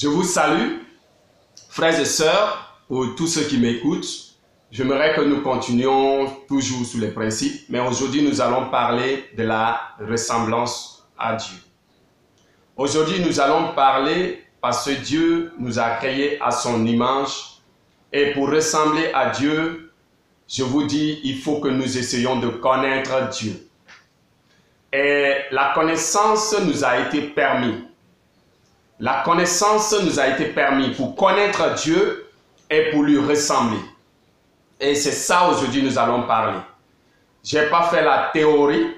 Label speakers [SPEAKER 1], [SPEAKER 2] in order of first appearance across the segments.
[SPEAKER 1] Je vous salue, frères et sœurs, pour tous ceux qui m'écoutent. J'aimerais que nous continuions toujours sur les principes, mais aujourd'hui nous allons parler de la ressemblance à Dieu. Aujourd'hui nous allons parler parce que Dieu nous a créés à son image et pour ressembler à Dieu, je vous dis, il faut que nous essayions de connaître Dieu. Et la connaissance nous a été permise. La connaissance nous a été permise pour connaître Dieu et pour lui ressembler. Et c'est ça aujourd'hui nous allons parler. Je n'ai pas fait la théorie,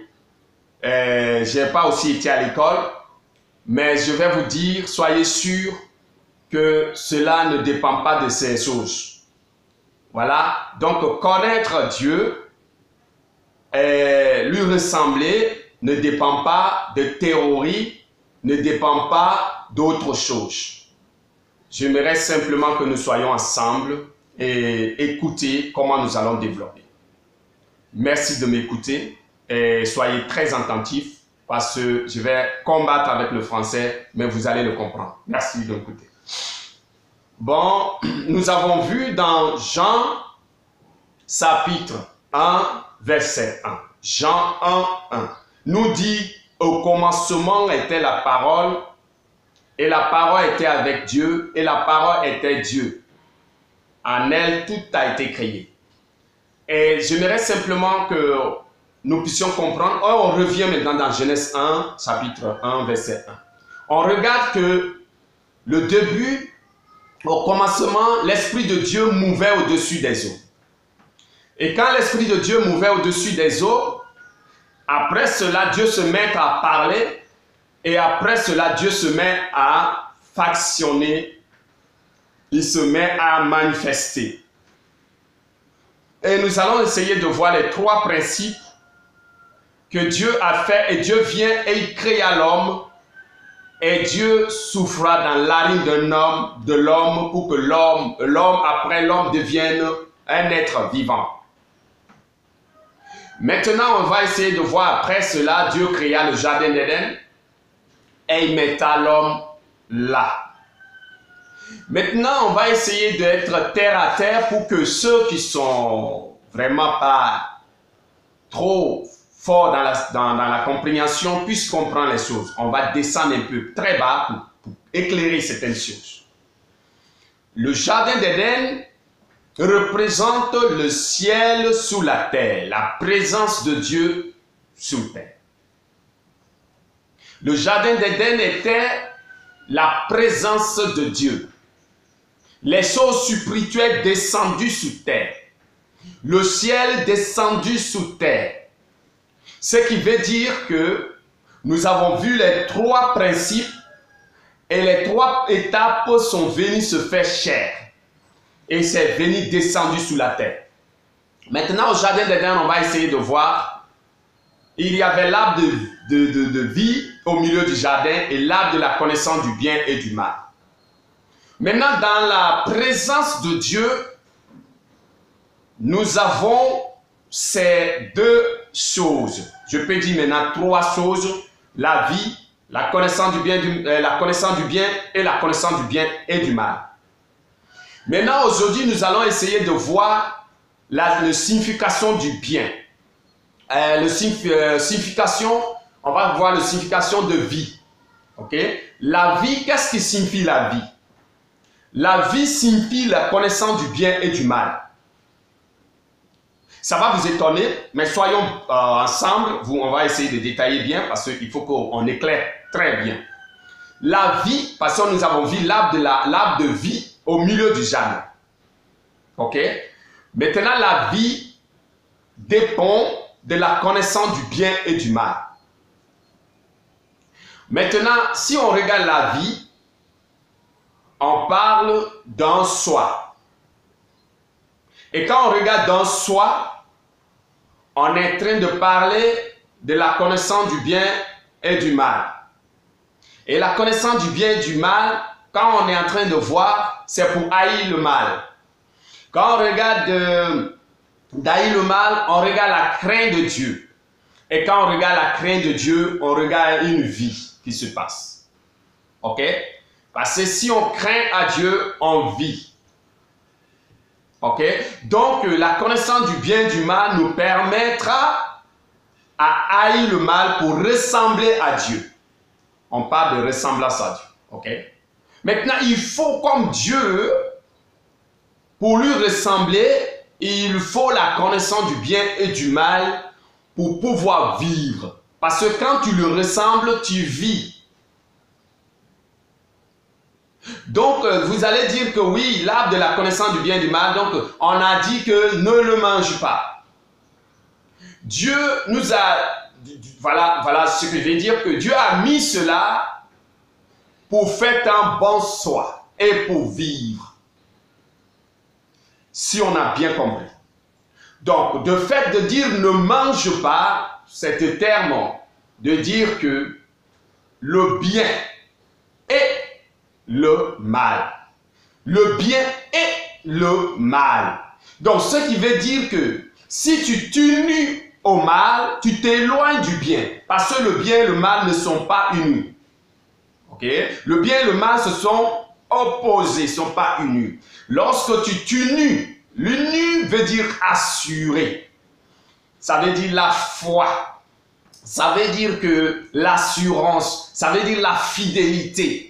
[SPEAKER 1] je n'ai pas aussi été à l'école, mais je vais vous dire, soyez sûrs que cela ne dépend pas de ces choses. Voilà, donc connaître Dieu et lui ressembler ne dépend pas de théorie, ne dépend pas d'autre chose. J'aimerais simplement que nous soyons ensemble et écouter comment nous allons développer. Merci de m'écouter et soyez très attentifs parce que je vais combattre avec le français, mais vous allez le comprendre. Merci de m'écouter. Bon, nous avons vu dans Jean chapitre 1, verset 1. Jean 1, 1 nous dit au commencement était la parole et la parole était avec Dieu et la parole était Dieu. En elle, tout a été créé. Et j'aimerais simplement que nous puissions comprendre. On revient maintenant dans Genèse 1, chapitre 1, verset 1. On regarde que le début, au commencement, l'Esprit de Dieu mouvait au-dessus des eaux. Et quand l'Esprit de Dieu mouvait au-dessus des eaux, après cela, Dieu se met à parler et après cela, Dieu se met à factionner, il se met à manifester. Et nous allons essayer de voir les trois principes que Dieu a fait et Dieu vient et il créa l'homme et Dieu souffra dans l'arine de l'homme pour que l'homme après l'homme devienne un être vivant. Maintenant, on va essayer de voir après cela, Dieu créa le jardin d'Éden et il metta l'homme là. Maintenant, on va essayer d'être terre à terre pour que ceux qui sont vraiment pas trop forts dans la compréhension puissent comprendre les choses. On va descendre un peu très bas pour éclairer certaines choses. Le jardin d'Éden représente le ciel sous la terre, la présence de Dieu sous terre. Le jardin d'Éden était la présence de Dieu. Les choses spirituelles descendues sous terre. Le ciel descendu sous terre. Ce qui veut dire que nous avons vu les trois principes et les trois étapes sont venues se faire chair. Et c'est venu descendu sous la terre. Maintenant, au jardin d'Éden, on va essayer de voir. Il y avait l'arbre de vie au milieu du jardin et l'arbre de la connaissance du bien et du mal. Maintenant, dans la présence de Dieu, nous avons ces deux choses. Je peux dire maintenant trois choses. La vie, la connaissance du bien et la connaissance du bien et du mal. Maintenant, aujourd'hui, nous allons essayer de voir la signification du bien. Signification, on va voir la signification de vie. Ok? La vie, qu'est-ce qui signifie la vie? La vie signifie la connaissance du bien et du mal. Ça va vous étonner, mais soyons ensemble. On va essayer de détailler bien parce qu'il faut qu'on éclaire très bien. La vie, parce que nous avons vu l'arbre de vie au milieu du jardin. Ok? Maintenant, la vie dépend de la connaissance du bien et du mal. Maintenant, si on regarde la vie, on parle d'un soi. Et quand on regarde d'un soi, on est en train de parler de la connaissance du bien et du mal. Et la connaissance du bien et du mal, quand on est en train de voir, c'est pour haïr le mal. Quand on regarde d'haïr le mal, on regarde la crainte de Dieu. Et quand on regarde la crainte de Dieu, on regarde une vie qui se passe. Ok? Parce que si on craint à Dieu, on vit. Ok? Donc, la connaissance du bien et du mal nous permettra à haïr le mal pour ressembler à Dieu. On parle de ressemblance à Dieu. Ok? Maintenant, il faut comme Dieu, pour lui ressembler, il faut la connaissance du bien et du mal pour pouvoir vivre. Parce que quand tu le ressembles, tu vis. Donc, vous allez dire que oui, l'arbre de la connaissance du bien et du mal, donc on a dit que ne le mange pas. Dieu nous a, voilà ce que je vais dire, que Dieu a mis cela pour faire un bon soi et pour vivre. Si on a bien compris. Donc, de fait de dire ne mange pas, c'est le terme de dire que le bien et le mal. Le bien et le mal. Donc, ce qui veut dire que si tu t'unis au mal, tu t'éloignes du bien. Parce que le bien et le mal ne sont pas unis. Ok? Le bien et le mal se sont opposés, ne sont pas unis. Lorsque tu t'unis, l'uni veut dire assurer. Ça veut dire la foi. Ça veut dire que l'assurance, ça veut dire la fidélité.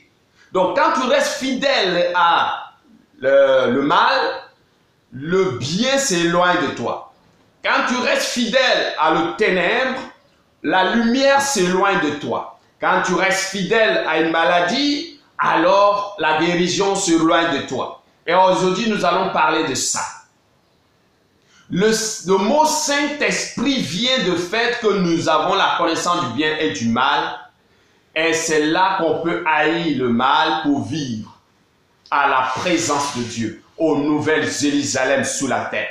[SPEAKER 1] Donc, quand tu restes fidèle à le mal, le bien s'éloigne de toi. Quand tu restes fidèle à le ténèbre, la lumière s'éloigne de toi. Quand tu restes fidèle à une maladie, alors la guérison s'éloigne de toi. Et aujourd'hui, nous allons parler de ça. Le mot Saint-Esprit vient du fait que nous avons la connaissance du bien et du mal. Et c'est là qu'on peut haïr le mal pour vivre à la présence de Dieu, aux nouvelles Jérusalem sous la terre.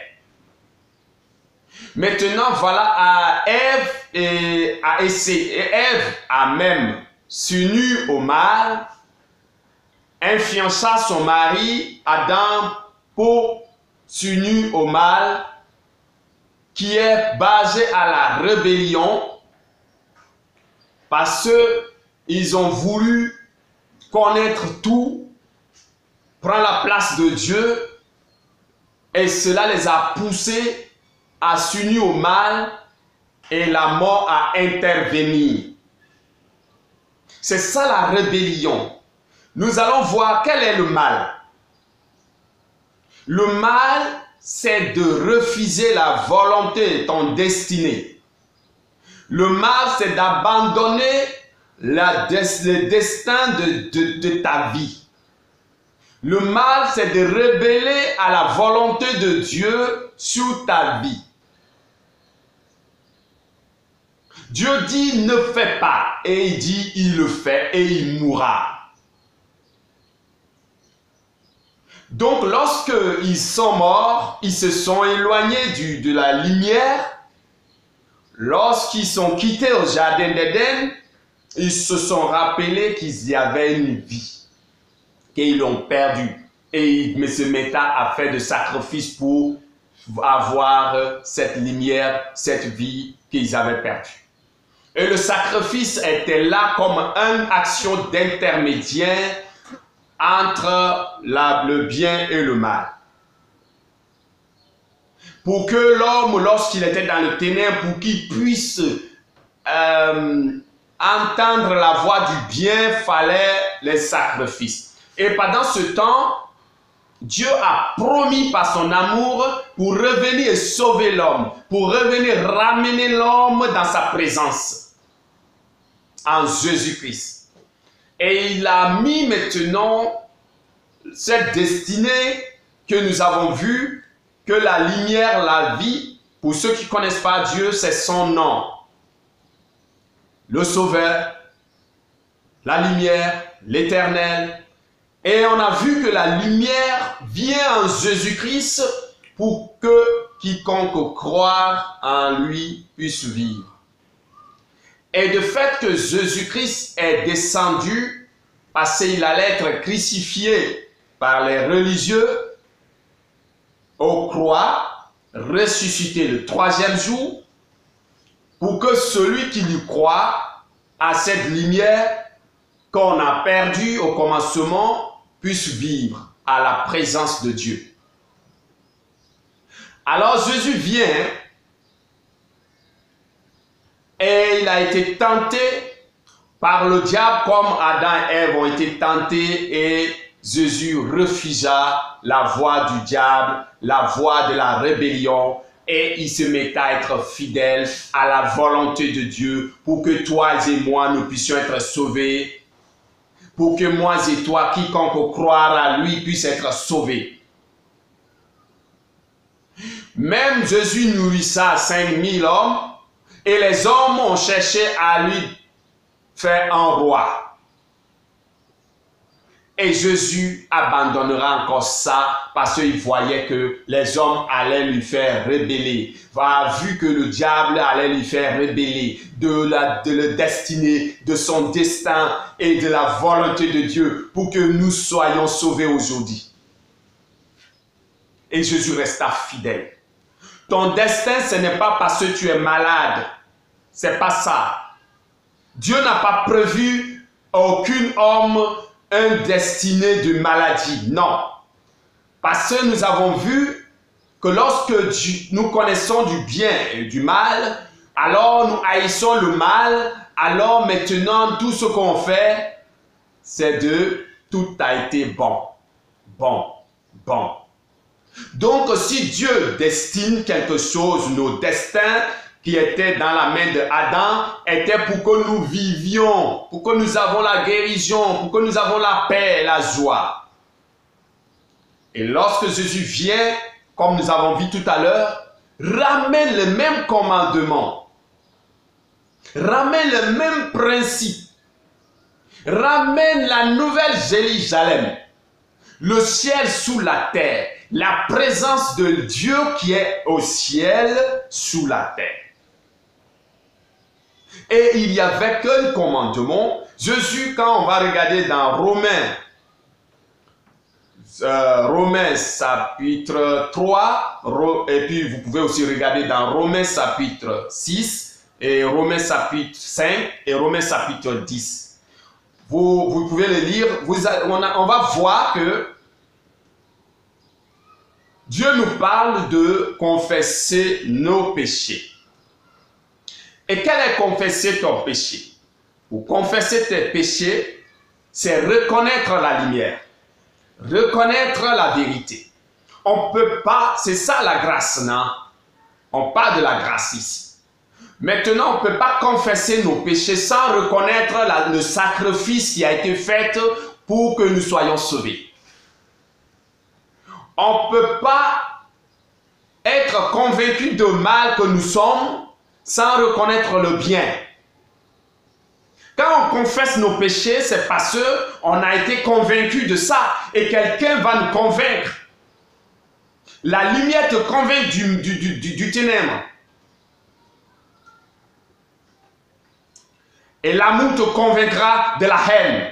[SPEAKER 1] Maintenant, voilà, Ève a même s'uni au mal, influença son mari Adam pour s'unir au mal, qui est basé à la rébellion, parce qu'ils ont voulu connaître tout, prendre la place de Dieu, et cela les a poussés à s'unir au mal, et la mort a intervenu. C'est ça la rébellion. Nous allons voir quel est le mal. Le mal, c'est de refuser la volonté, ton destinée. Le mal, c'est d'abandonner le destin de ta vie. Le mal, c'est de rebeller à la volonté de Dieu sur ta vie. Dieu dit ne fais pas, et il dit il le fait et il mourra. Donc lorsqu'ils sont morts, ils se sont éloignés de la lumière. Lorsqu'ils sont quittés au jardin d'Éden, ils se sont rappelés qu'ils y avaient une vie, qu'ils l'ont perdue. Et ils se mettaient à faire des sacrifices pour avoir cette lumière, cette vie qu'ils avaient perdue. Et le sacrifice était là comme une action d'intermédiaire entre le bien et le mal. Pour que l'homme, lorsqu'il était dans le ténèbre, pour qu'il puisse entendre la voix du bien, fallait les sacrifices. Et pendant ce temps, Dieu a promis par son amour pour revenir et sauver l'homme, pour revenir ramener l'homme dans sa présence, en Jésus-Christ. Et il a mis maintenant cette destinée que nous avons vue, que la lumière, la vie, pour ceux qui ne connaissent pas Dieu, c'est son nom. Le Sauveur, la lumière, l'Éternel. Et on a vu que la lumière vient en Jésus-Christ pour que quiconque croit en lui puisse vivre. Et de fait que Jésus-Christ est descendu parce qu'il allait être crucifié par les religieux aux croix, ressuscité le troisième jour, pour que celui qui lui croit à cette lumière qu'on a perdu au commencement puisse vivre à la présence de Dieu. Alors Jésus vient et il a été tenté par le diable comme Adam et Ève ont été tentés et Jésus refusa la voie du diable, la voie de la rébellion et il se met à être fidèle à la volonté de Dieu pour que toi et moi nous puissions être sauvés, pour que moi et toi, quiconque croire à lui puisse être sauvé. Même Jésus nourrissa 5000 hommes et les hommes ont cherché à lui faire un roi. Et Jésus abandonnera encore ça parce qu'il voyait que les hommes allaient lui faire rebeller. Vu que le diable allait lui faire rebeller de la destinée, de son destin et de la volonté de Dieu pour que nous soyons sauvés aujourd'hui. Et Jésus resta fidèle. Ton destin, ce n'est pas parce que tu es malade. C'est pas ça. Dieu n'a pas prévu aucun homme un destiné de maladie. Non. Parce que nous avons vu que lorsque nous connaissons du bien et du mal, alors nous haïssons le mal, alors maintenant tout ce qu'on fait, c'est tout a été bon. Bon. Bon. Donc, si Dieu destine quelque chose, nos destins qui étaient dans la main de Adam étaient pour que nous vivions, pour que nous avons la guérison, pour que nous avons la paix, la joie. Et lorsque Jésus vient, comme nous avons vu tout à l'heure, ramène le même commandement, ramène le même principe, ramène la nouvelle Jérusalem, le ciel sous la terre, la présence de Dieu qui est au ciel sous la terre. Et il n'y avait qu'un commandement. Jésus, quand on va regarder dans Romains chapitre 3, et puis vous pouvez aussi regarder dans Romains chapitre 6, et Romains chapitre 5, et Romains chapitre 10. Vous pouvez le lire, on va voir que Dieu nous parle de confesser nos péchés. Et quel est confesser ton péché? Pour confesser tes péchés, c'est reconnaître la lumière, reconnaître la vérité. On ne peut pas, c'est ça la grâce, non? On parle de la grâce ici. Maintenant, on ne peut pas confesser nos péchés sans reconnaître le sacrifice qui a été fait pour que nous soyons sauvés. On ne peut pas être convaincu de mal que nous sommes sans reconnaître le bien. Quand on confesse nos péchés, c'est parce qu'on a été convaincu de ça et quelqu'un va nous convaincre. La lumière te convainc du ténèbre. Et l'amour te convaincra de la haine.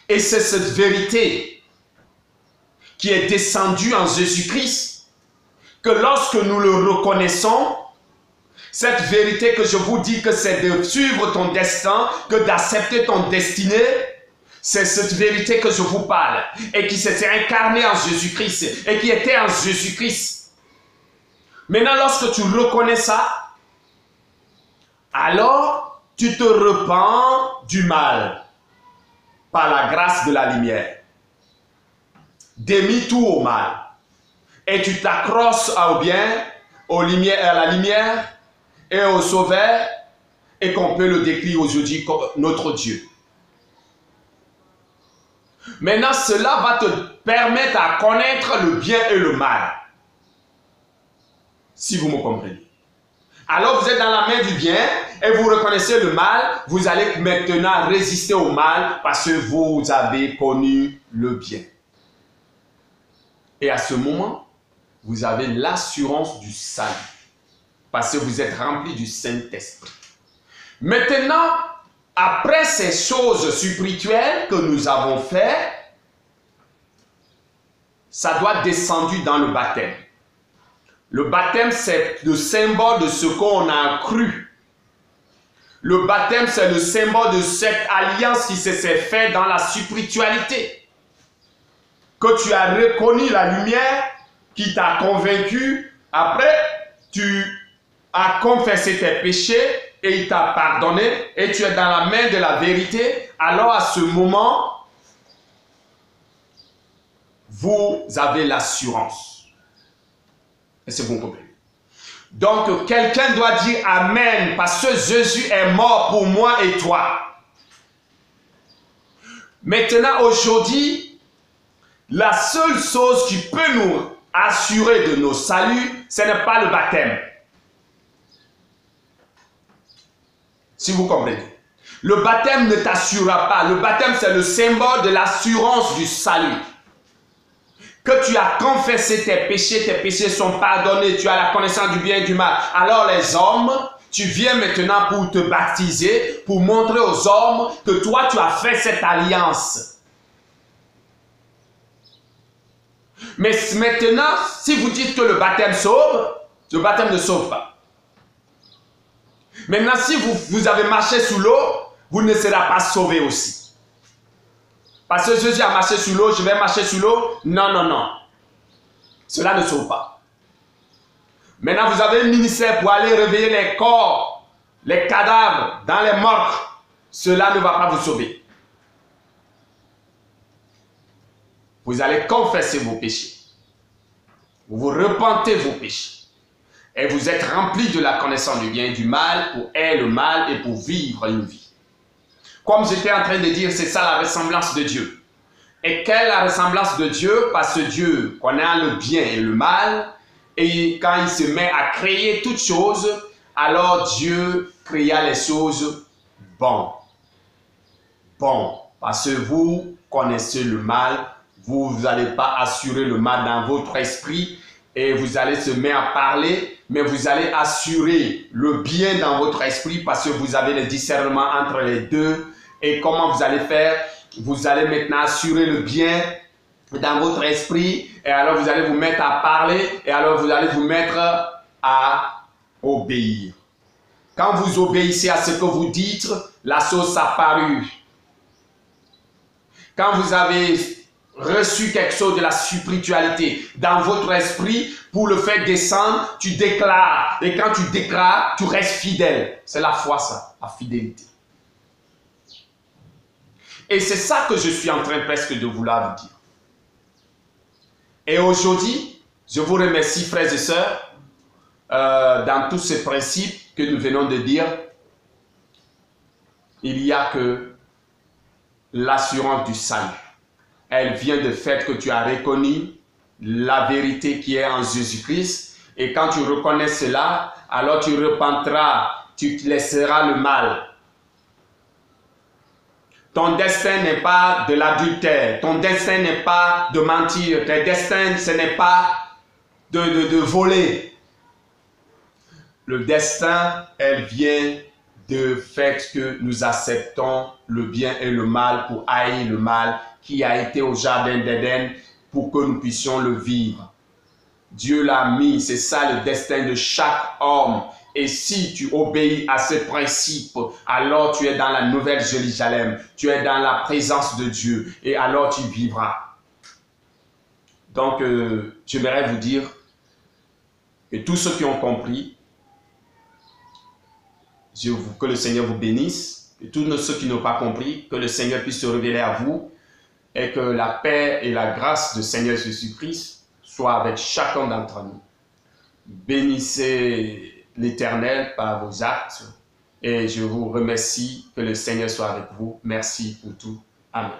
[SPEAKER 1] Et c'est cette vérité qui est descendu en Jésus-Christ, que lorsque nous le reconnaissons, cette vérité que je vous dis que c'est de suivre ton destin, que d'accepter ton destinée, c'est cette vérité que je vous parle, et qui s'était incarnée en Jésus-Christ, et qui était en Jésus-Christ. Maintenant, lorsque tu reconnais ça, alors tu te repens du mal, par la grâce de la lumière. Démis tout au mal et tu t'accroches au bien, à la lumière et au Sauveur et qu'on peut le décrire aujourd'hui comme notre Dieu. Maintenant, cela va te permettre à connaître le bien et le mal. Si vous me comprenez. Alors vous êtes dans la main du bien et vous reconnaissez le mal, vous allez maintenant résister au mal parce que vous avez connu le bien. Et à ce moment, vous avez l'assurance du salut. Parce que vous êtes rempli du Saint-Esprit. Maintenant, après ces choses spirituelles que nous avons faites, ça doit descendre dans le baptême. Le baptême, c'est le symbole de ce qu'on a cru. Le baptême, c'est le symbole de cette alliance qui s'est faite dans la spiritualité. Que tu as reconnu la lumière qui t'a convaincu. Après, tu as confessé tes péchés et il t'a pardonné et tu es dans la main de la vérité. Alors à ce moment, vous avez l'assurance. Est-ce que vous comprenez? Donc, quelqu'un doit dire Amen parce que Jésus est mort pour moi et toi. Maintenant, aujourd'hui, la seule chose qui peut nous assurer de nos saluts, ce n'est pas le baptême. Si vous comprenez. Le baptême ne t'assurera pas. Le baptême, c'est le symbole de l'assurance du salut. Que tu as confessé tes péchés sont pardonnés, tu as la connaissance du bien et du mal. Alors les hommes, tu viens maintenant pour te baptiser, pour montrer aux hommes que toi tu as fait cette alliance. Mais maintenant, si vous dites que le baptême sauve, le baptême ne sauve pas. Maintenant, si vous avez marché sous l'eau, vous ne serez pas sauvé aussi. Parce que Jésus a marché sur l'eau, je vais marcher sur l'eau. Non, non, non. Cela ne sauve pas. Maintenant, vous avez un ministère pour aller réveiller les corps, les cadavres dans les morts. Cela ne va pas vous sauver. Vous allez confesser vos péchés. Vous vous repentez vos péchés. Et vous êtes rempli de la connaissance du bien et du mal pour aimer le mal et pour vivre une vie. Comme j'étais en train de dire, c'est ça la ressemblance de Dieu. Et quelle est la ressemblance de Dieu? Parce que Dieu connaît le bien et le mal. Et quand il se met à créer toutes choses, alors Dieu créa les choses bonnes. Bon, parce que vous connaissez le mal, vous n'allez pas assurer le mal dans votre esprit et vous allez se mettre à parler, mais vous allez assurer le bien dans votre esprit parce que vous avez le discernement entre les deux. Et comment vous allez faire? Vous allez maintenant assurer le bien dans votre esprit et alors vous allez vous mettre à parler et alors vous allez vous mettre à obéir. Quand vous obéissez à ce que vous dites, la chose s'apparut. Quand vous avez reçu quelque chose de la spiritualité dans votre esprit, pour le faire descendre, tu déclares. Et quand tu déclares, tu restes fidèle. C'est la foi ça, la fidélité. Et c'est ça que je suis en train presque de vouloir vous dire. Et aujourd'hui, je vous remercie frères et sœurs, dans tous ces principes que nous venons de dire, il n'y a que l'assurance du salut. Elle vient du fait que tu as reconnu la vérité qui est en Jésus-Christ. Et quand tu reconnais cela, alors tu repenteras, tu laisseras le mal. Ton destin n'est pas de l'adultère. Ton destin n'est pas de mentir. Ton destin, ce n'est pas de voler. Le destin, elle vient du fait que nous acceptons le bien et le mal pour haïr le mal qui a été au jardin d'Éden pour que nous puissions le vivre. Dieu l'a mis, c'est ça le destin de chaque homme. Et si tu obéis à ce principe, alors tu es dans la nouvelle Jérusalem, tu es dans la présence de Dieu et alors tu vivras. Donc, j'aimerais vous dire que tous ceux qui ont compris, que le Seigneur vous bénisse, et tous ceux qui n'ont pas compris, que le Seigneur puisse se révéler à vous et que la paix et la grâce du Seigneur Jésus-Christ soient avec chacun d'entre nous. Bénissez l'Éternel par vos actes et je vous remercie, que le Seigneur soit avec vous. Merci pour tout. Amen.